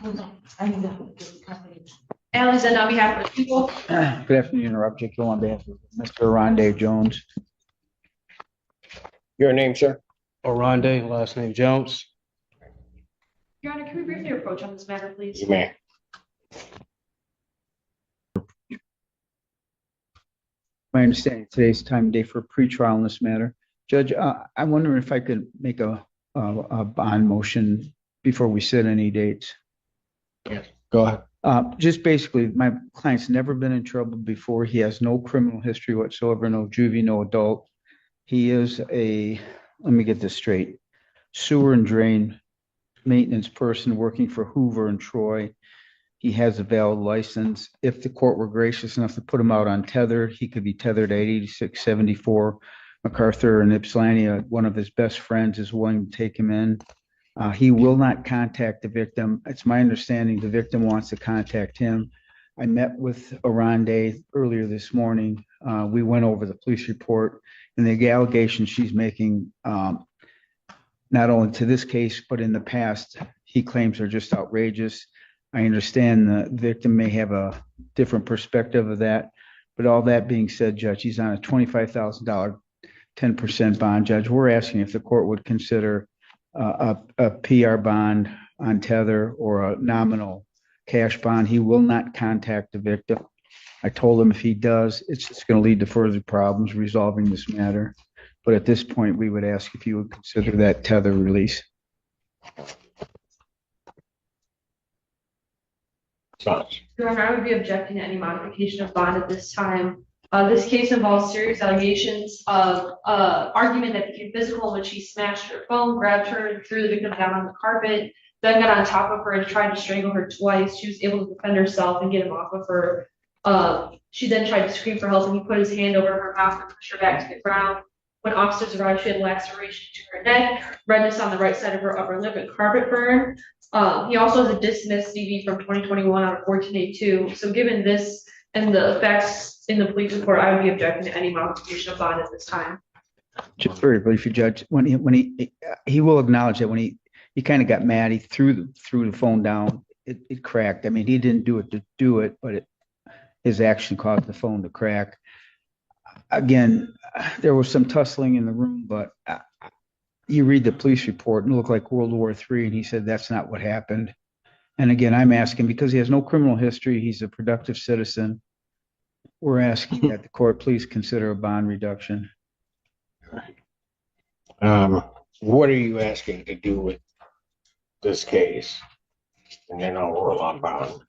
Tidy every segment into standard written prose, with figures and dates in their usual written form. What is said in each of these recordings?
Alex, and on behalf of the people. Good afternoon, interrupt you on behalf of Mr. Orondee Jones. Your name, sir? Orondee, last name Jones. Your Honor, can we briefly approach on this matter, please? You may. My understanding today's time and day for pretrial in this matter. Judge, I'm wondering if I could make a bond motion before we set any dates. Yes. Go ahead. Just basically, my client's never been in trouble before. He has no criminal history whatsoever, no juvie, no adult. He is let me get this straight, sewer and drain maintenance person working for Hoover and Troy. He has a valid license. If the court were gracious enough to put him out on tether, he could be tethered at 8674 MacArthur and Ypsilanti. One of his best friends is willing to take him in. He will not contact the victim. It's my understanding the victim wants to contact him. I met with Orondee earlier this morning. We went over the police report and the allegations she's making, not only to this case, but in the past, he claims are just outrageous. I understand the victim may have a different perspective of that, but all that being said, Judge, he's on a $25,000, 10% bond. Judge, we're asking if the court would consider a PR bond on tether or a nominal cash bond. He will not contact the victim. I told him if he does, it's just going to lead to further problems resolving this matter. But at this point, we would ask if you would consider that tether release. Your Honor, I would be objecting to any modification of bond at this time. This case involves serious allegations of argument that became physical when she smashed her phone, grabbed her, and threw the victim down on the carpet, then got on top of her and tried to strangle her twice. She was able to defend herself and get him off of her. She then tried to scream for help, and he put his hand over her mouth and pushed her back to the ground. When officers arrived, she had laceration to her neck, redness on the right side of her upper lip, and carpet burn. He also has a dismissed CV from 2021 out of 1482. So given this and the facts in the police report, I would be objecting to any modification of bond at this time. Just very briefly, Judge, when he will acknowledge that when he kind of got mad, he threw the phone down, it cracked. I mean, he didn't do it to do it, but his action caused the phone to crack. Again, there was some tussling in the room, but you read the police report and it looked like World War III, and he said that's not what happened. And again, I'm asking because he has no criminal history, he's a productive citizen. We're asking that the court please consider a bond reduction. What are you asking to do with this case? And then I'll roll on bond.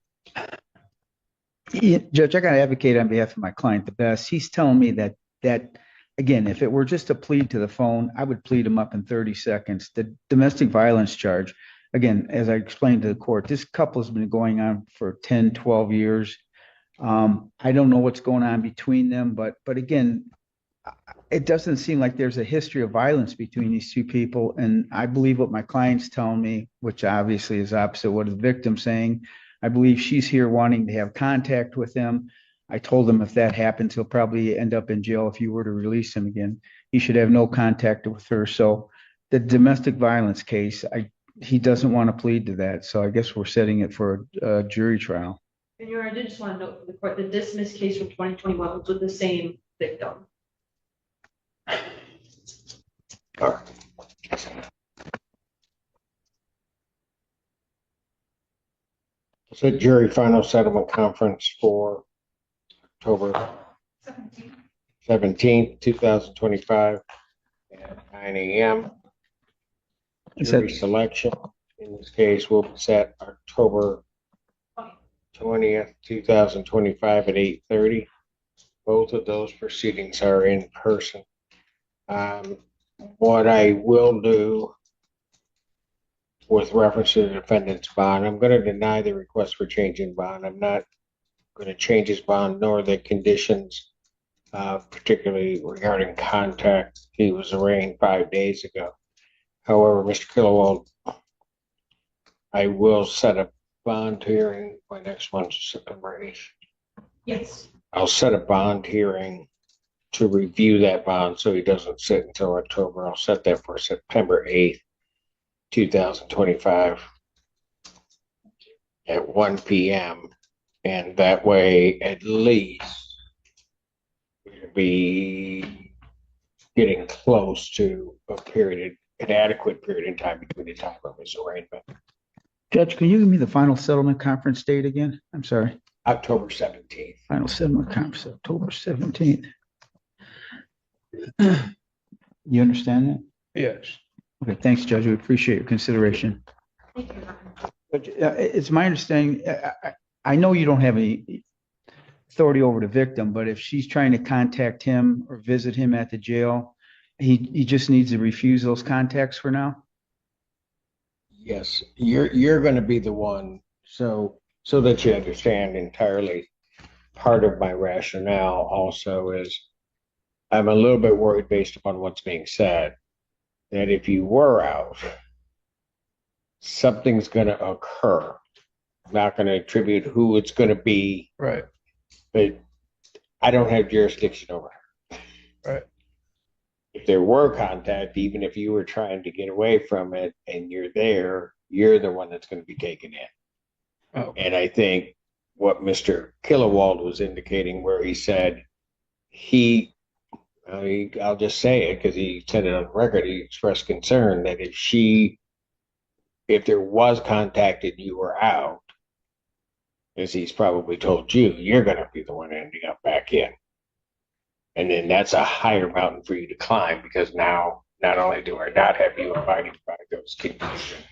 Judge, I got to advocate on behalf of my client the best. He's telling me that again, if it were just a plead to the phone, I would plead him up in 30 seconds. The domestic violence charge, again, as I explained to the court, this couple has been going on for 10, 12 years. I don't know what's going on between them, but again, it doesn't seem like there's a history of violence between these two people. And I believe what my client's telling me, which obviously is opposite what the victim's saying. I believe she's here wanting to have contact with him. I told him if that happens, he'll probably end up in jail if you were to release him again. He should have no contact with her. So the domestic violence case, he doesn't want to plead to that. So I guess we're setting it for a jury trial. And Your Honor, I did just want to note for the court, the dismissed case from 2021 was with the same victim. All right. So jury final settlement conference for October 17th, 2025 at 9 a.m. Jury selection in this case will be set October 20th, 2025 at 8:30. Both of those proceedings are in person. What I will do with reference to the defendant's bond, I'm going to deny the request for change in bond. I'm not going to change his bond nor the conditions, particularly regarding contact. He was arraigned 5 days ago. However, Mr. Killowald, I will set a bond hearing. My next one's September 8th. Yes. I'll set a bond hearing to review that bond so he doesn't sit until October. I'll set that for September 8th, 2025. at 1 p.m. And that way, at least, we'll be getting close to an adequate period in time between the time of his arraignment. Judge, can you give me the final settlement conference date again? I'm sorry. October 17th. Final settlement conference, October 17th. You understand that? Yes. Okay, thanks, Judge. We appreciate your consideration. Thank you, Your Honor. But it's my understanding, I know you don't have any authority over the victim, but if she's trying to contact him or visit him at the jail, he just needs to refuse those contacts for now? Yes, you're going to be the one. So that you understand entirely, part of my rationale also is I'm a little bit worried based upon what's being said that if you were out, something's going to occur. I'm not going to attribute who it's going to be, Right. but I don't have jurisdiction over her. Right. If there were contact, even if you were trying to get away from it and you're there, you're the one that's going to be taken in. Oh, And I think what Mr. Killawald was indicating, where he said I'll just say it because he said it on record, he expressed concern that if there was contact and you were out, as he's probably told you, you're going to be the one ending up back in. And then that's a higher mountain for you to climb because now not only do I not have you abiding by those conditions,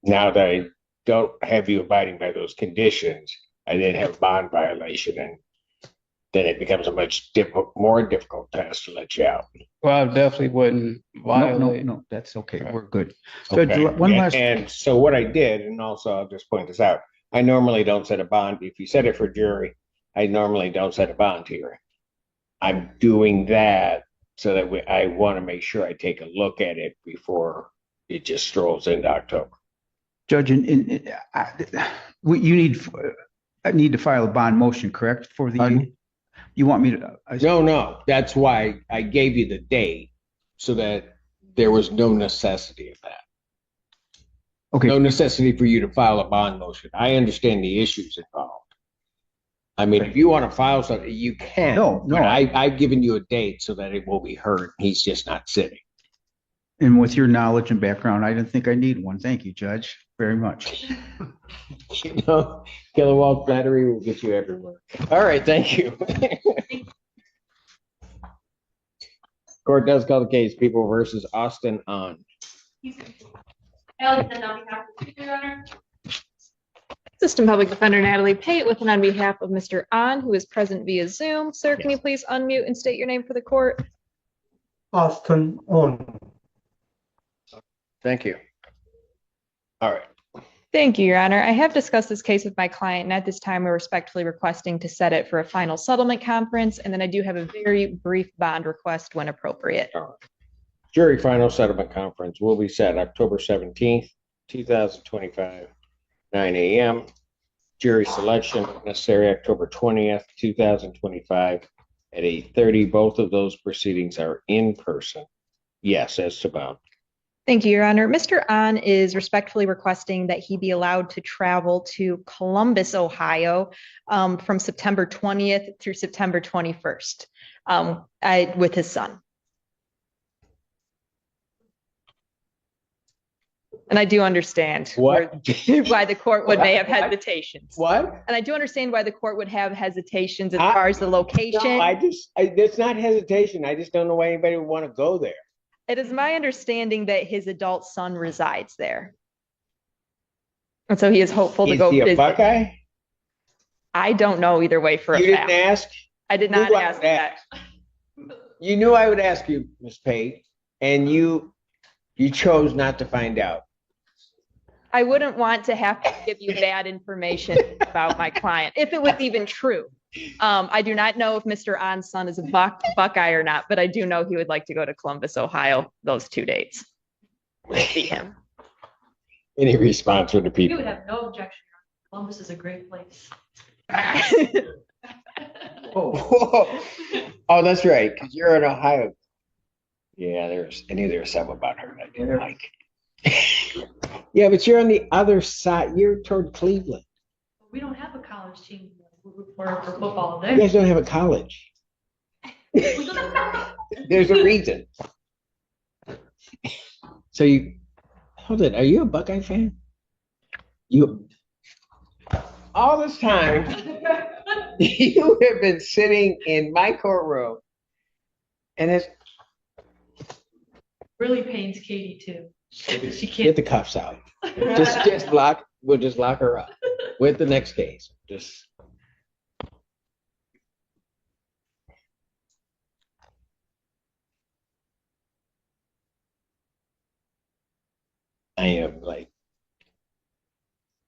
now that I don't have you abiding by those conditions, I then have bond violation, and then it becomes a much more difficult task to let you out. well, I definitely wouldn't violate. No, that's okay. Right. We're good. Okay. Judge, one last. And so what I did, and also I'll just point this out, I normally don't set a bond. If you set it for jury, I normally don't set a bond hearing. I'm doing that so that I want to make sure I take a look at it before it just strolls into October. Judge, I need to file a bond motion, correct? Pardon? You want me to? No. That's why I gave you the date so that there was no necessity of that. Okay. No necessity for you to file a bond motion. I understand the issues involved. I mean, if you want to file something, you can. No. But I've given you a date so that it will be heard. He's just not sitting. And with your knowledge and background, I didn't think I need one. Thank you, Judge, very much. Kilowatt battery will get you everywhere. All right, thank you. Court does call the case People versus Austin on. I'll send on behalf of the Your Honor. Assistant Public Defender Natalie Pate with and on behalf of Mr. An, who is present via Zoom. Sir, can you please unmute and state your name for the court? Austin on. Thank you. All right. Thank you, Your Honor. I have discussed this case with my client, and at this time, we're respectfully requesting to set it for a final settlement conference, and then I do have a very brief bond request when appropriate. Jury final settlement conference will be set October 17th, 2025, 9 a.m. Jury selection necessary October 20th, 2025 at 8:30. Both of those proceedings are in person. Yes, as to bond. Thank you, Your Honor. Mr. An is respectfully requesting that he be allowed to travel to Columbus, Ohio, from September 20th through September 21st with his son. And I do understand What? why the court may have hesitations. What? And I do understand why the court would have hesitations as far as the location. No, it's not hesitation. I just don't know why anybody would want to go there. It is my understanding that his adult son resides there. And so he is hopeful to Is go he a visit. Buckeye? I don't know either way for a You fact. didn't ask? I did not Who I ask would that. You knew I would ask you, Ms. Pate, and you chose not to find out. I wouldn't want to have to give you bad information about my client, if it was even true. I do not know if Mr. An's son is a Buckeye or not, but I do know he would like to go to Columbus, Ohio, those 2 dates. See him. Any response from the You people? would have no objection. Columbus is a great place. Oh, that's right, because you're in Ohio. Yeah, I knew there was something about her that I didn't like. Yeah, but you're on the other side. You're toward Cleveland. We don't have a college team for football You there. guys don't have a college. There's a reason. So hold it. Are you a Buckeye fan? You, all this time, you have been sitting in my courtroom and it's, Really pains Katie too. She get can't. the cuffs out. We'll just lock her up with the next case. Just. I am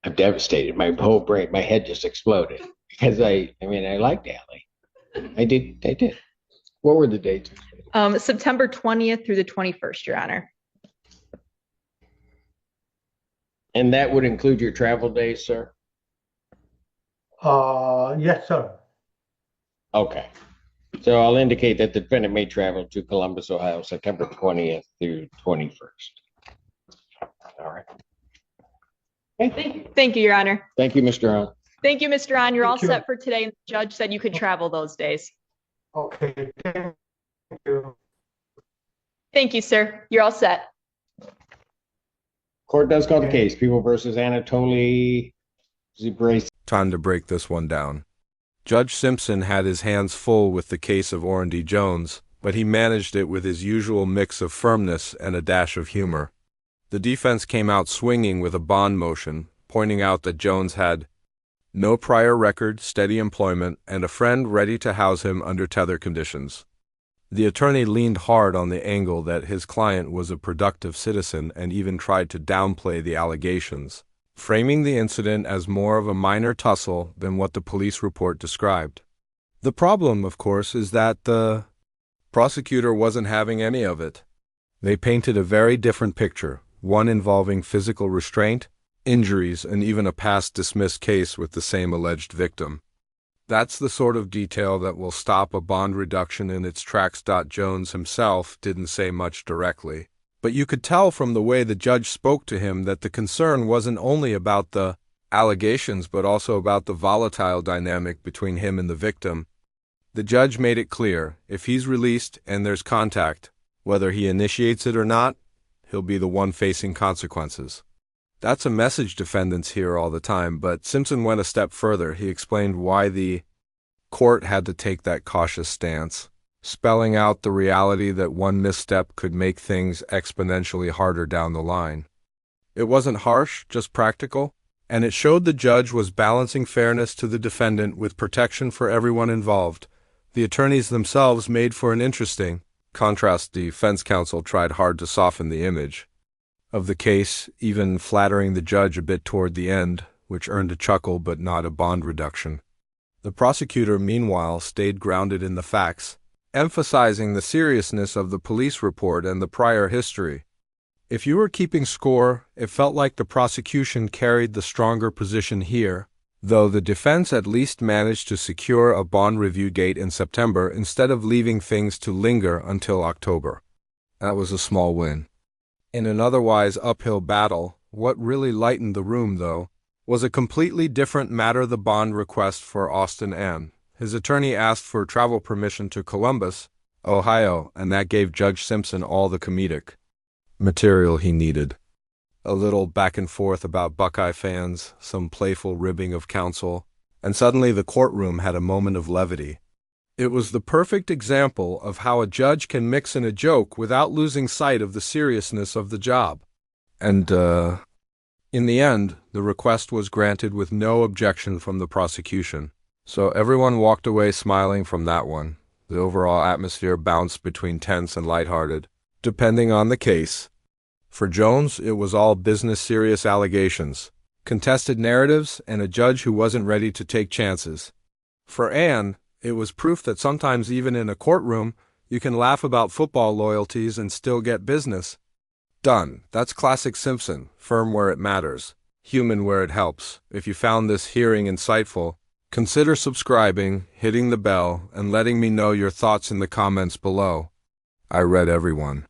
I'm devastated. My whole brain, my head just exploded because I liked Allie. I did. What were the dates? September 20th through the 21st, Your Honor. And that would include your travel days, sir? Yes, sir. Okay. So I'll indicate that the defendant may travel to Columbus, Ohio, September 20th through 21st. All right. Thank you, Your Honor. Thank you, Mr. Hahn. Thank you, Mr. On. You're all Thank you. set for today. The judge said you could travel those days. Okay, thank you. Thank you, sir. You're all set. Court does call the case. People versus Anatoly Zbrace. Time to break this one down. Judge Simpson had his hands full with the case of Orondee Jones, but he managed it with his usual mix of firmness and a dash of humor. The defense came out swinging with a bond motion, pointing out that Jones had no prior record, steady employment, and a friend ready to house him under tether conditions. The attorney leaned hard on the angle that his client was a productive citizen and even tried to downplay the allegations, framing the incident as more of a minor tussle than what the police report described. The problem, of course, is that the prosecutor wasn't having any of it. They painted a very different picture, one involving physical restraint, injuries, and even a past dismissed case with the same alleged victim. That's the sort of detail that will stop a bond reduction in its tracks. Jones himself didn't say much directly, but you could tell from the way the judge spoke to him that the concern wasn't only about the allegations but also about the volatile dynamic between him and the victim. The judge made it clear, if he's released and there's contact, whether he initiates it or not, he'll be the one facing consequences. That's a message defendants hear all the time, but Simpson went a step further. He explained why the court had to take that cautious stance, spelling out the reality that one misstep could make things exponentially harder down the line. It wasn't harsh, just practical, and it showed the judge was balancing fairness to the defendant with protection for everyone involved. The attorneys themselves made for an interesting contrast. The defense counsel tried hard to soften the image of the case, even flattering the judge a bit toward the end, which earned a chuckle but not a bond reduction. The prosecutor, meanwhile, stayed grounded in the facts, emphasizing the seriousness of the police report and the prior history. If you were keeping score, it felt like the prosecution carried the stronger position here, though the defense at least managed to secure a bond review date in September instead of leaving things to linger until October. That was a small win. In an otherwise uphill battle, what really lightened the room, though, was a completely different matter: the bond request for Austin N. His attorney asked for travel permission to Columbus, Ohio, and that gave Judge Simpson all the comedic material he needed. A little back and forth about Buckeye fans, some playful ribbing of counsel, and suddenly the courtroom had a moment of levity. It was the perfect example of how a judge can mix in a joke without losing sight of the seriousness of the job. And, in the end, the request was granted with no objection from the prosecution. So everyone walked away smiling from that one. The overall atmosphere bounced between tense and lighthearted, depending on the case. For Jones, it was all business serious allegations, contested narratives, and a judge who wasn't ready to take chances. For Ann, it was proof that sometimes even in a courtroom, you can laugh about football loyalties and still get business done. That's classic Simpson, firm where it matters, human where it helps. If you found this hearing insightful, consider subscribing, hitting the bell, and letting me know your thoughts in the comments below. I read everyone.